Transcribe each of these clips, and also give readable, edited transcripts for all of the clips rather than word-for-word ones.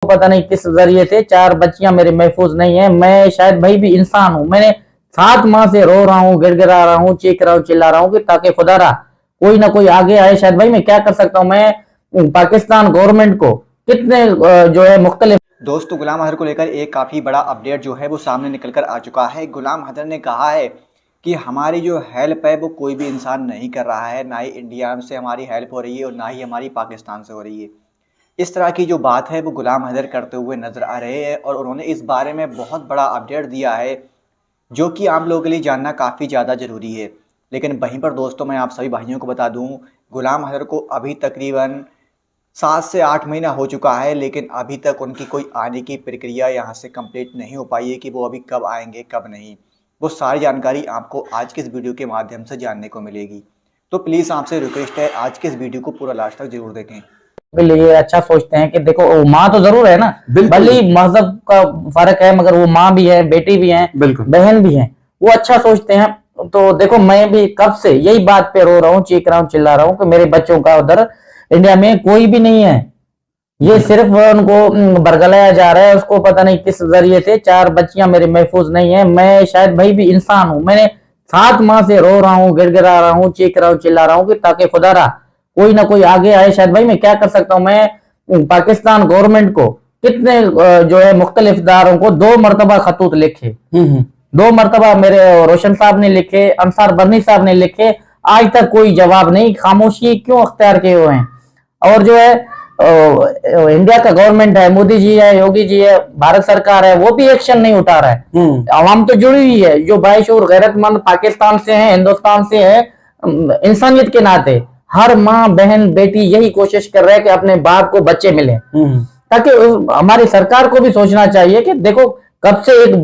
पता नहीं किस जरिए से 4 बच्चियां मेरी महफूज नहीं है। मैं शायद भाई भी इंसान हूं, मैंने 7 माह से रो रहा हूँ, गिड़गिड़ा रहा हूँ, चीख रहा हूँ, चिल्ला रहा हूँ कि ताकि खुदारा कोई ना कोई आगे आए। शायद भाई मैं क्या कर सकता हूँ, मैं पाकिस्तान गवर्नमेंट को कितने जो है मुख्तलिफ। दोस्तों, गुलाम अहमद को लेकर एक काफ़ी बड़ा अपडेट जो है वो सामने निकल कर आ चुका है। गुलाम अहमद ने कहा है कि हमारी जो हेल्प है वो कोई भी इंसान नहीं कर रहा है, ना ही इंडिया से हमारी हेल्प हो रही है और ना ही हमारी पाकिस्तान से हो रही है। इस तरह की जो बात है वो गुलाम हैदर करते हुए नज़र आ रहे हैं और उन्होंने इस बारे में बहुत बड़ा अपडेट दिया है जो कि आम लोगों के लिए जानना काफ़ी ज़्यादा ज़रूरी है। लेकिन वहीं पर दोस्तों, मैं आप सभी भाइयों को बता दूँ, गुलाम हैदर को अभी तकरीबन 7 से 8 महीना हो चुका है, लेकिन अभी तक उनकी कोई आने की प्रक्रिया यहाँ से कंप्लीट नहीं हो पाई है कि वो अभी कब आएंगे कब नहीं। वो सारी जानकारी आपको आज के इस वीडियो के माध्यम से जानने को मिलेगी। तो प्लीज़ आपसे रिक्वेस्ट है, आज के इस वीडियो को पूरा लास्ट तक जरूर देखें। के लिए अच्छा सोचते हैं कि देखो माँ तो जरूर है ना, भले ही मजहब का फर्क है मगर वो माँ भी है, बेटी भी है, बहन भी है, वो अच्छा सोचते हैं। तो देखो मैं भी कब से यही बात पे रो रहा हूँ, चीख रहा हूँ, चिल्ला रहा हूँ कि मेरे बच्चों का उधर इंडिया में कोई भी नहीं है। ये सिर्फ उनको बरगलाया जा रहा है, उसको पता नहीं किस जरिए से 4 बच्चियां मेरी महफूज नहीं है। मैं शायद भाई भी इंसान हूं, मैंने 7 माह से रो रहा हूँ, गिड़गिड़ा रहा हूँ, चीख रहा हूँ, चिल्ला रहा हूँ कि ताकि खुदारा कोई ना कोई आगे आए। शायद भाई मैं क्या कर सकता हूँ, मैं पाकिस्तान गवर्नमेंट को कितने जो है मुख्तलिफ इदारों को 2 मरतबा खतूत लिखे, 2 मरतबा मेरे रोशन साहब ने लिखे, अंसार बर्नी साहब ने लिखे, आज तक कोई जवाब नहीं। खामोशी क्यों अख्तियार किए हुए हैं? और जो है इंडिया का गवर्नमेंट है, मोदी जी है, योगी जी है, भारत सरकार है, वो भी एक्शन नहीं उठा रहा है। आवाम तो जुड़ी हुई है, जो बाइशूर गैरतमंद पाकिस्तान से है, हिंदुस्तान से है, इंसानियत के नाते हर माँ बहन बेटी यही कोशिश कर रहा है कि अपने बाप को बच्चे मिले। ताकि हमारी सरकार को भी सोचना चाहिए कि देखो कब से एक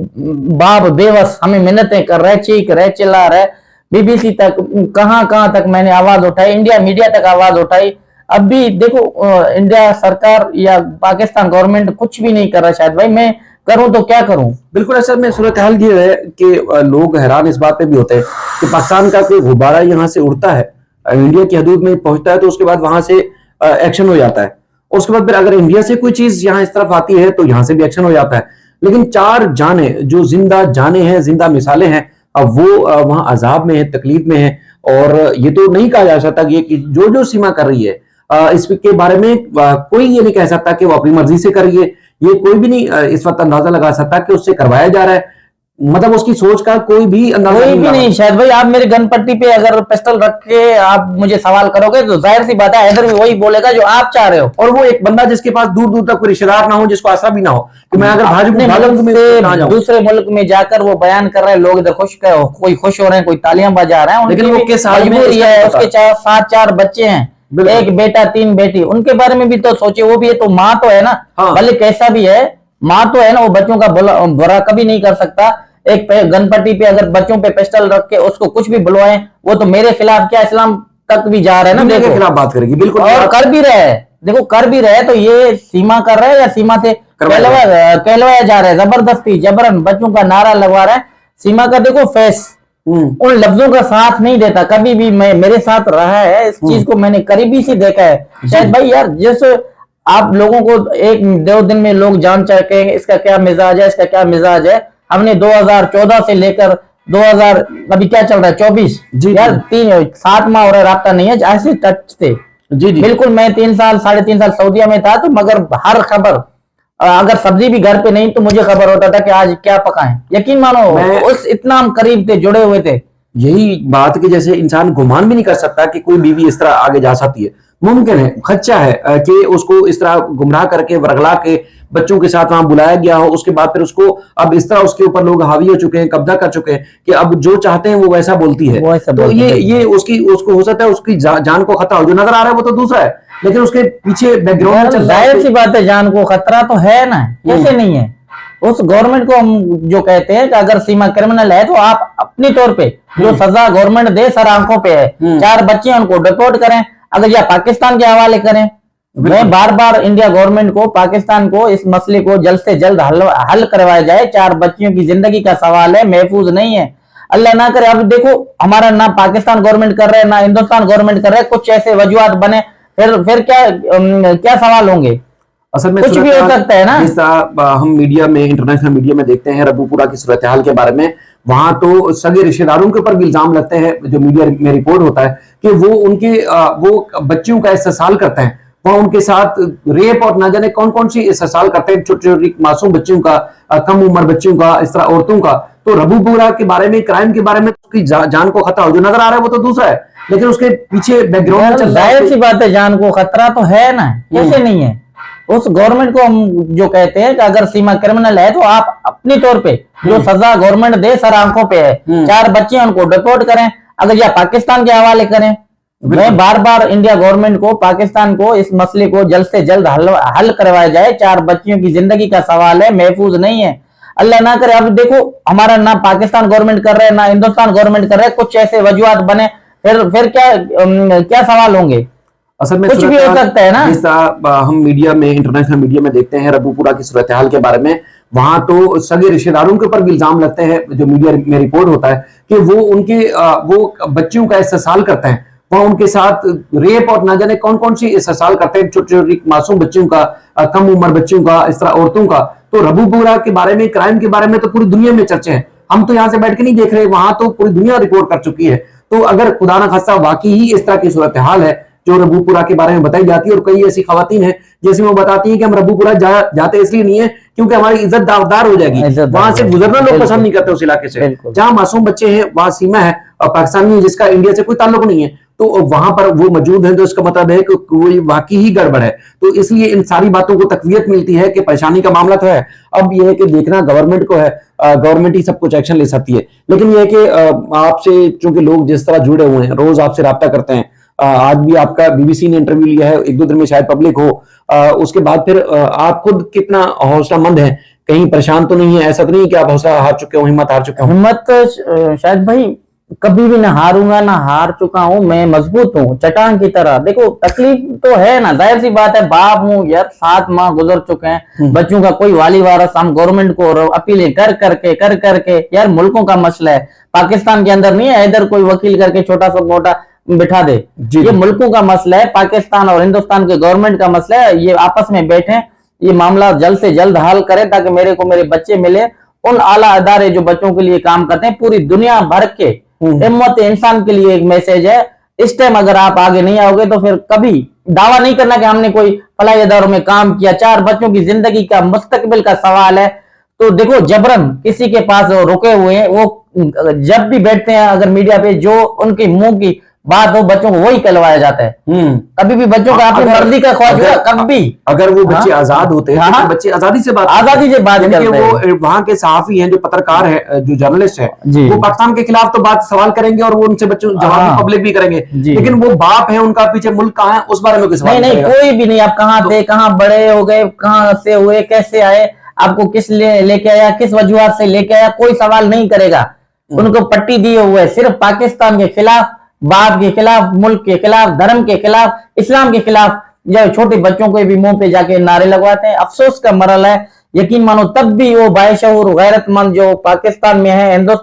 बाप बेवस हमें मिन्नतें कर रहा है, चीख रहा है, चिल्ला रहा है, बीबीसी तक कहां कहां तक मैंने आवाज उठाई, इंडिया मीडिया तक आवाज उठाई। अब भी देखो इंडिया सरकार या पाकिस्तान गवर्नमेंट कुछ भी नहीं कर रहा। शायद भाई मैं करूं तो क्या करूं? बिल्कुल असल में सूरत हाल ये है कि लोग हैरान इस बात पे भी होते हैं कि पाकिस्तान का कोई गुब्बारा यहाँ से उड़ता है, इंडिया की हदूद में पहुंचता है तो उसके बाद वहां से एक्शन हो जाता है, और उसके बाद फिर अगर इंडिया से कोई चीज यहाँ इस तरफ आती है तो यहाँ से भी एक्शन हो जाता है। लेकिन 4 जाने जो जिंदा जाने हैं, जिंदा मिसालें हैं, अब वो वहां अजाब में है, तकलीफ में है। और ये तो नहीं कहा जा सकता कि जो सीमा कर रही है इसके बारे में कोई ये नहीं कह सकता कि वो अपनी मर्जी से कर रही है। ये कोई भी नहीं इस वक्त अंदाजा लगा सकता कि उससे करवाया जा रहा है, मतलब उसकी सोच का कोई भी अंदाजा कोई भी नहीं। शायद भाई आप मेरे गन पट्टी पे अगर पिस्टल रख के आप मुझे सवाल करोगे तो जाहिर सी बात है हैदर भी वही बोलेगा जो आप चाह रहे हो। और वो एक बंदा जिसके पास दूर दूर तक कोई रिश्तेदार ना हो, जिसको आसरा भी ना हो कि मैं अगर अपने मुल्क में दूसरे मुल्क में जाकर वो बयान कर रहे हैं, लोग इधर कोई खुश हो रहे हैं, कोई तालियां बजा रहे हैं, लेकिन वो किस मजबूरी है। उसके 4 बच्चे हैं, एक बेटा 3 बेटी, उनके बारे में भी तो सोचे। वो भी है तो माँ तो है ना, भले कैसा भी है माँ तो है ना, वो बच्चों का बुरा कभी नहीं कर सकता। एक गनपट्टी पे अगर बच्चों पे पिस्टल रख के उसको कुछ भी बुलवाएं, वो तो मेरे खिलाफ क्या इस्लाम तक भी जा रहे हैं ना, देखो खिलाफ बात करेगी। बिल्कुल, और कर भी रहे हैं। देखो कर भी रहे, तो ये सीमा कर रहे हैं या सीमा से कहलवाया जा रहा है, जबरदस्ती जबरन बच्चों का नारा लगवा रहे हैं। सीमा का देखो फेस उन लफ्जों का साथ नहीं देता कभी भी। मेरे साथ रहा है, इस चीज को मैंने करीबी से देखा है। शायद भाई यार जैसे आप लोगों को एक 2 दिन में लोग जान चाहे इसका क्या मिजाज है, इसका क्या मिजाज है। हमने 2014 से लेकर 2000 अभी क्या चल रहा है 24 यार 7 माह हो रहा है, राब्ता नहीं है, ऐसे टच थे। जी बिल्कुल। मैं 3 साल 3.5 साल सऊदीया में था, तो मगर हर खबर, अगर सब्जी भी घर पे नहीं तो मुझे खबर होता था कि आज क्या पकाएं। यकीन मानो उस इतना हम करीब थे, जुड़े हुए थे। यही बात कि जैसे इंसान गुमान भी नहीं कर सकता कि कोई बीवी इस तरह आगे जा सकती है। मुमकिन है, खच्चा है कि उसको इस तरह गुमराह करके वरगला के बच्चों के साथ वहां बुलाया गया हो, उसके बाद फिर उसको अब इस तरह उसके ऊपर लोग हावी हो चुके हैं, कब्जा कर चुके हैं कि अब जो चाहते हैं वो वैसा बोलती है। तो ये उसको हो सकता है उसकी जान को खतरा हो। जो नजर आ रहा है वो तो दूसरा है, लेकिन उसके पीछे बैकग्राउंड में जाहिर सी बात है जान को खतरा तो है ना, कैसे नहीं है। उस गवर्नमेंट को हम जो कहते हैं कि अगर सीमा क्रिमिनल है तो आप अपनी तौर पे जो सजा गवर्नमेंट दे सर आंखों पे है। 4 बच्चे उनको डिपोर्ट करें, अगर या पाकिस्तान के हवाले करें। मैं बार बार इंडिया गवर्नमेंट को, पाकिस्तान को इस मसले को जल्द से जल्द हल करवाया जाए। 4 बच्चियों की जिंदगी का सवाल है, महफूज नहीं है। अल्लाह ना करे अब देखो हमारा ना पाकिस्तान गवर्नमेंट कर रहा है ना हिंदुस्तान गवर्नमेंट कर रहा है, कुछ ऐसे वजूहात बने फिर क्या सवाल होंगे। असल में कुछ भी हो सकता है ना। जैसा हम मीडिया में, इंटरनेशनल मीडिया में देखते हैं रब्बूपुरा की सूरत हाल के बारे में, वहां तो सगे रिश्तेदारों के ऊपर भी इल्जाम लगते हैं, जो मीडिया में रिपोर्ट होता है कि वो उनके वो बच्चियों का इस्तेसाल करते हैं, वहां उनके साथ रेप और ना जाने कौन कौन सी इस्तेसाल करते हैं, छोटी छोटी मासूम बच्चियों का, कम उम्र बच्चियों का, इस तरह औरतों का। तो रब्बूपुरा के बारे में, क्राइम के बारे में उसकी जान को खतरा हो जो नजर आ रहा है वो तो दूसरा है, लेकिन उसके पीछे बैकग्राउंड में जाहिर सी बात है, जान को खतरा तो है ना, कैसे नहीं है। उस गवर्नमेंट को हम जो कहते हैं कि अगर सीमा क्रिमिनल है तो आप अपनी तौर पे जो सजा गवर्नमेंट दे सर आंखों पे है, 4 बच्चे उनको डिपोर्ट करें, अगर या पाकिस्तान के हवाले करें। मैं बार बार इंडिया गवर्नमेंट को, पाकिस्तान को इस मसले को जल्द से जल्द हल करवाया जाए। 4 बच्चियों की जिंदगी का सवाल है, महफूज नहीं है। अल्लाह ना करे, अब देखो हमारा ना पाकिस्तान गवर्नमेंट कर रहा है ना हिंदुस्तान गवर्नमेंट कर रहा है, कुछ ऐसे वजूहात बने फिर क्या सवाल होंगे। असल में कुछ भी हो सकता है ना। जैसा हम मीडिया में, इंटरनेशनल मीडिया में देखते हैं रब्बूपुरा की सूरत हाल के बारे में, वहां तो सगे रिश्तेदारों के ऊपर भी इल्जाम लगते हैं, जो मीडिया में रिपोर्ट होता है कि वो उनके वो बच्चियों का इस्तेसाल करते हैं, वहां उनके साथ रेप और ना जाने कौन कौन सी इस्तेसाल करते हैं, छोटी छोटी मासूम बच्चियों का, कम उम्र बच्चियों का, इस तरह औरतों का। तो रब्बूपुरा के बारे में, क्राइम के बारे में तो पूरी दुनिया में चर्चा है, हम तो यहाँ से बैठ के नहीं देख रहे, वहां तो पूरी दुनिया रिपोर्ट कर चुकी है। तो अगर खुदा ना खास्ता वाकई ही इस तरह की सूरत हाल है जो रब्बूपुरा के बारे में बताई जाती है, और कई ऐसी खवातीन हैं जैसे वो बताती हैं कि हम रब्बूपुरा जाते इसलिए नहीं है क्योंकि हमारी इज्जत दावदार हो जाएगी, वहां से गुजरना लोग पसंद नहीं करते उस इलाके से, जहां मासूम बच्चे हैं वहां सीमा है और पाकिस्तानी जिसका इंडिया से कोई ताल्लुक नहीं है, तो वहां पर वो मौजूद है, तो इसका मतलब है कि कोई वाकई ही गड़बड़ है। तो इसलिए इन सारी बातों को तकवीयत मिलती है कि परेशानी का मामला तो है, अब यह है कि देखना गवर्नमेंट को है, गवर्नमेंट ही सब कुछ एक्शन ले सकती है। लेकिन यह है कि आपसे चूंकि लोग जिस तरह जुड़े हुए हैं, रोज आपसे राब्ता करते हैं, आज भी आपका बीबीसी ने इंटरव्यू लिया है, 1-2 दिन में शायद पब्लिक हो, उसके बाद फिर आप खुद कितना हौसलामंद हैं, कहीं परेशान तो नहीं है, ऐसा तो नहीं कि आप हौसला हार चुके हो, हिम्मत हार चुके हो? हिम्मत शायद भाई कभी भी ना हारूंगा, ना हार चुका हूं, मैं मजबूत हूँ चट्टान की तरह। देखो तकलीफ तो है ना, जाहिर सी बात है, बाप हूँ यार, 7 माह गुजर चुके हैं, बच्चों का कोई वाली वारस, हम गवर्नमेंट को अपीलें कर करके यार, मुल्कों का मसला है, पाकिस्तान के अंदर नहीं है इधर कोई वकील करके छोटा सा मोटा बिठा दे, ये मुल्कों का मसला है, पाकिस्तान और हिंदुस्तान के गवर्नमेंट का मसला है। ये आपस में बैठे, ये मामला जल्द से जल्द हल करें ताकि मेरे बच्चे मिले। उन आला अदारे जो बच्चों के लिए काम करते हैं, पूरी दुनिया भर के हिम्मत इंसान के लिए एक मैसेज है। इस टाइम अगर आप आगे नहीं आओगे तो फिर कभी दावा नहीं करना कि हमने कोई फलाई इदारों में काम किया। 4 बच्चों की जिंदगी का, मुस्तकबिल का सवाल है। तो देखो जबरन किसी के पास रुके हुए हैं, वो जब भी बैठते हैं अगर मीडिया पे, जो उनकी मुंह की बात हो बच्चों को वही कहलवाया जाता है। कभी भी बच्चों का अपनी मर्जी का ख्वाहिश हुआ कभी, अगर वो बच्चे आजाद होते हैं तो बच्चे आजादी से बात करते हैं। वो वहां के सहाफी हैं, जो पत्रकार है, जो जर्नलिस्ट है, वो पाकिस्तान के खिलाफ तो बात सवाल करेंगे और वो उनसे बच्चों जवाब पब्लिक भी करेंगे, लेकिन वो बाप है, उनका पीछे मुल्क कहाँ है उस बारे में कोई सवाल नहीं, कोई भी नहीं। आप कहाँ थे, कहाँ बड़े हो गए, कहाँ से हुए, कैसे आए, आपको किस लेके आया, किस वजूहत से लेके आया, कोई सवाल नहीं करेगा। उनको पट्टी दिए हुए सिर्फ पाकिस्तान के खिलाफ, बाप के खिलाफ, मुल्क के खिलाफ, धर्म के खिलाफ, इस्लाम के खिलाफ, जो छोटे बच्चों को भी मुंह पे जाके नारे लगवाते हैं। अफसोस का मरल है, यकीन मानो तब भी वो बाशऊर गैरतमंद जो पाकिस्तान में है, हिंदुस्तान